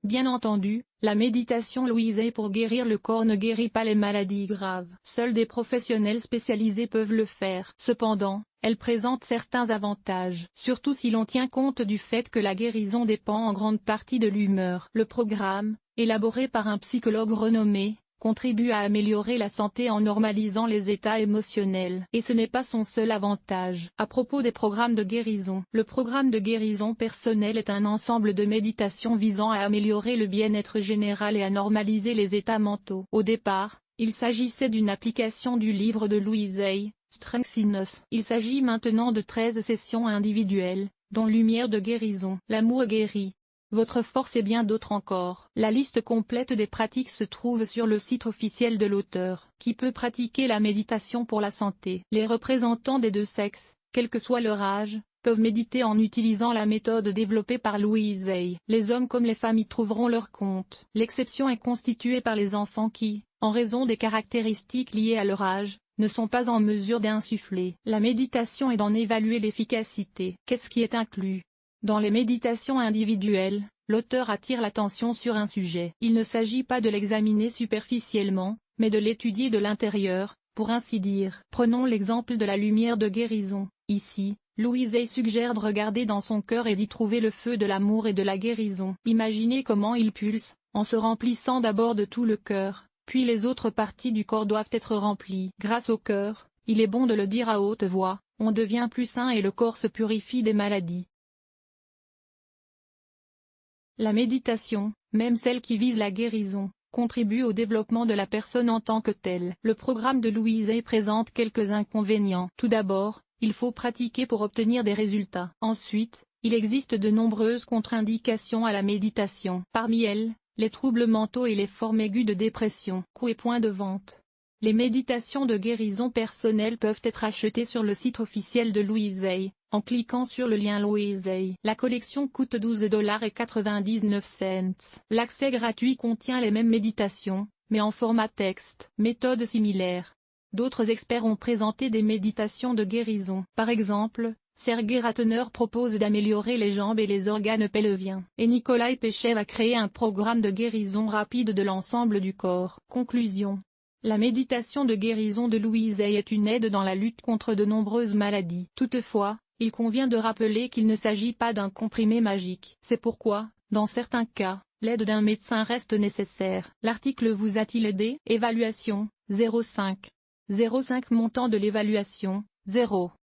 Bien entendu, la méditation Louise Hay pour guérir le corps ne guérit pas les maladies graves. Seuls des professionnels spécialisés peuvent le faire. Cependant, elle présente certains avantages, surtout si l'on tient compte du fait que la guérison dépend en grande partie de l'humeur. Le programme, élaboré par un psychologue renommé, contribue à améliorer la santé en normalisant les états émotionnels. Et ce n'est pas son seul avantage. À propos des programmes de guérison, le programme de guérison personnelle est un ensemble de méditations visant à améliorer le bien-être général et à normaliser les états mentaux. Au départ, il s'agissait d'une application du livre de Louise Hay, Strength in Us. Il s'agit maintenant de 13 sessions individuelles, dont Lumière de guérison, L'amour guérit, Votre force et bien d'autres encore. La liste complète des pratiques se trouve sur le site officiel de l'auteur. Qui peut pratiquer la méditation pour la santé? Les représentants des deux sexes, quel que soit leur âge, peuvent méditer en utilisant la méthode développée par Louise Hay. Les hommes comme les femmes y trouveront leur compte. L'exception est constituée par les enfants qui, en raison des caractéristiques liées à leur âge, ne sont pas en mesure d'insuffler la méditation et d'en évaluer l'efficacité. Qu'est-ce qui est inclus? Dans les méditations individuelles, l'auteur attire l'attention sur un sujet. Il ne s'agit pas de l'examiner superficiellement, mais de l'étudier de l'intérieur, pour ainsi dire. Prenons l'exemple de la lumière de guérison. Ici, Louise Hay suggère de regarder dans son cœur et d'y trouver le feu de l'amour et de la guérison. Imaginez comment il pulse, en se remplissant d'abord de tout le cœur, puis les autres parties du corps doivent être remplies. Grâce au cœur, il est bon de le dire à haute voix, on devient plus sain et le corps se purifie des maladies. La méditation, même celle qui vise la guérison, contribue au développement de la personne en tant que telle. Le programme de Louise Hay présente quelques inconvénients. Tout d'abord, il faut pratiquer pour obtenir des résultats. Ensuite, il existe de nombreuses contre-indications à la méditation. Parmi elles, les troubles mentaux et les formes aiguës de dépression. Coût et point de vente. Les méditations de guérison personnelle peuvent être achetées sur le site officiel de Louise Hay, en cliquant sur le lien Louise Hay. La collection coûte $12,99. L'accès gratuit contient les mêmes méditations, mais en format texte. Méthode similaire. D'autres experts ont présenté des méditations de guérison. Par exemple, Sergei Ratner propose d'améliorer les jambes et les organes pelviens. Et Nikolai Pechev a créé un programme de guérison rapide de l'ensemble du corps. Conclusion. La méditation de guérison de Louise Hay est une aide dans la lutte contre de nombreuses maladies. Toutefois, il convient de rappeler qu'il ne s'agit pas d'un comprimé magique. C'est pourquoi, dans certains cas, l'aide d'un médecin reste nécessaire. L'article vous a-t-il aidé? Évaluation, 0,5. 0,5 montant de l'évaluation, 0.